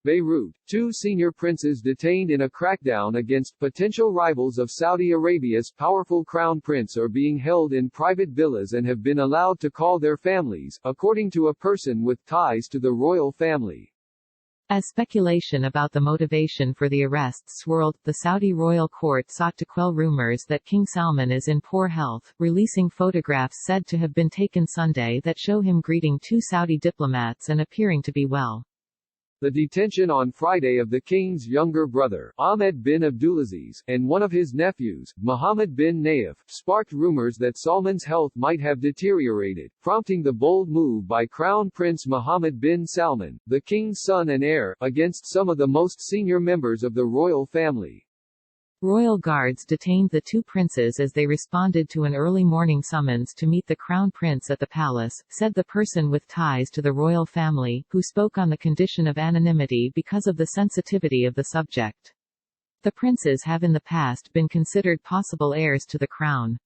Beirut, two senior princes detained in a crackdown against potential rivals of Saudi Arabia's powerful crown prince are being held in private villas and have been allowed to call their families, according to a person with ties to the royal family. As speculation about the motivation for the arrests swirled, the Saudi royal court sought to quell rumors that King Salman is in poor health, releasing photographs said to have been taken Sunday that show him greeting two Saudi diplomats and appearing to be well. The detention on Friday of the king's younger brother, Ahmed bin Abdulaziz, and one of his nephews, Mohammed bin Nayef, sparked rumors that Salman's health might have deteriorated, prompting the bold move by Crown Prince Mohammed bin Salman, the king's son and heir, against some of the most senior members of the royal family. Royal guards detained the two princes as they responded to an early morning summons to meet the crown prince at the palace, said the person with ties to the royal family, who spoke on the condition of anonymity because of the sensitivity of the subject. The princes have in the past been considered possible heirs to the crown.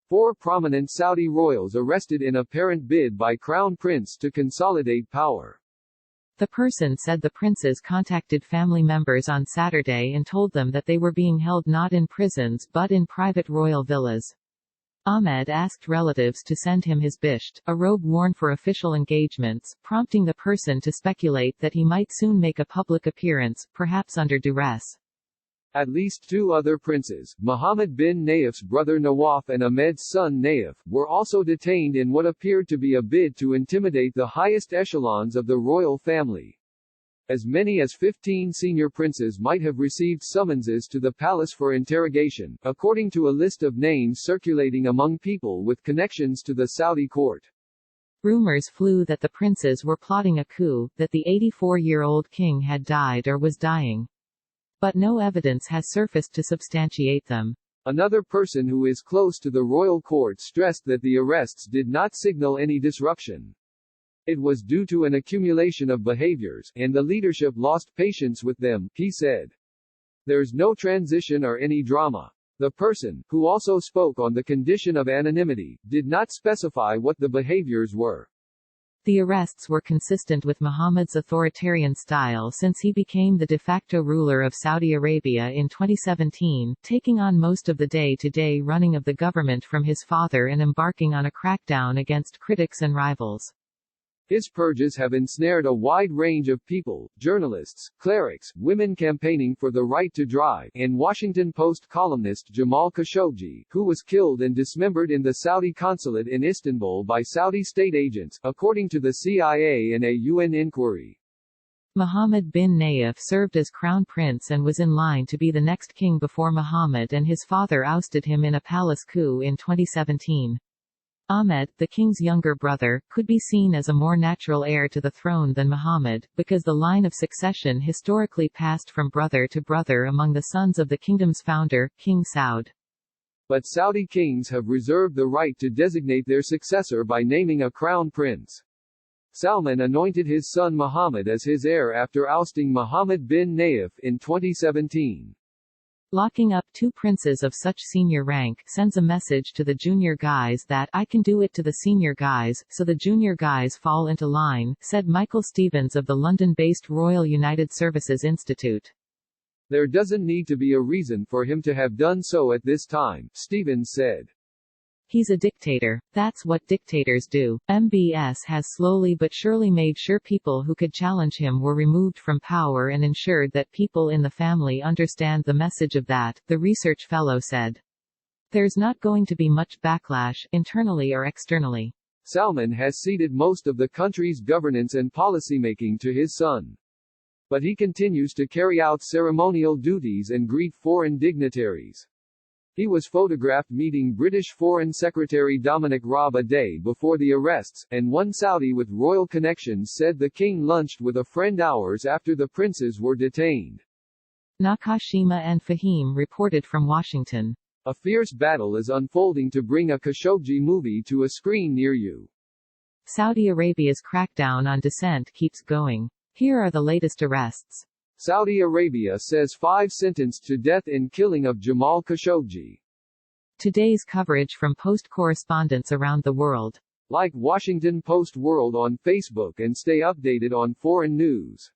4 prominent Saudi royals arrested in apparent bid by Crown Prince to consolidate power. The person said the princes contacted family members on Saturday and told them that they were being held not in prisons but in private royal villas. Ahmed asked relatives to send him his bisht, a robe worn for official engagements, prompting the person to speculate that he might soon make a public appearance, perhaps under duress. At least 2 other princes, Mohammed bin Nayef's brother Nawaf and Ahmed's son Nayef, were also detained in what appeared to be a bid to intimidate the highest echelons of the royal family. As many as 15 senior princes might have received summonses to the palace for interrogation, according to a list of names circulating among people with connections to the Saudi court. Rumors flew that the princes were plotting a coup, that the 84-year-old king had died or was dying. But no evidence has surfaced to substantiate them. Another person who is close to the royal court stressed that the arrests did not signal any disruption. It was due to an accumulation of behaviors, and the leadership lost patience with them, he said. There's no transition or any drama. The person, who also spoke on the condition of anonymity, did not specify what the behaviors were. The arrests were consistent with Muhammad's authoritarian style since he became the de facto ruler of Saudi Arabia in 2017, taking on most of the day-to-day running of the government from his father and embarking on a crackdown against critics and rivals. His purges have ensnared a wide range of people: journalists, clerics, women campaigning for the right to drive, and Washington Post columnist Jamal Khashoggi, who was killed and dismembered in the Saudi consulate in Istanbul by Saudi state agents, according to the CIA and a UN inquiry. Mohammed bin Nayef served as crown prince and was in line to be the next king before Muhammad and his father ousted him in a palace coup in 2017. Ahmed, the king's younger brother, could be seen as a more natural heir to the throne than Muhammad, because the line of succession historically passed from brother to brother among the sons of the kingdom's founder, King Saud. But Saudi kings have reserved the right to designate their successor by naming a crown prince. Salman anointed his son Muhammad as his heir after ousting Mohammed bin Nayef in 2017. Locking up 2 princes of such senior rank sends a message to the junior guys that I can do it to the senior guys, so the junior guys fall into line, said Michael Stevens of the London-based Royal United Services Institute. There doesn't need to be a reason for him to have done so at this time, Stevens said. He's a dictator. That's what dictators do. MBS has slowly but surely made sure people who could challenge him were removed from power and ensured that people in the family understand the message of that, the research fellow said. There's not going to be much backlash, internally or externally. Salman has ceded most of the country's governance and policymaking to his son. But he continues to carry out ceremonial duties and greet foreign dignitaries. He was photographed meeting British Foreign Secretary Dominic Raab a day before the arrests, and one Saudi with royal connections said the king lunched with a friend hours after the princes were detained. Nakashima and Fahim reported from Washington. A fierce battle is unfolding to bring a Khashoggi movie to a screen near you. Saudi Arabia's crackdown on dissent keeps going. Here are the latest arrests. Saudi Arabia says 5 sentenced to death in killing of Jamal Khashoggi. Today's coverage from Post correspondents around the world. Like Washington Post World on Facebook and stay updated on foreign news.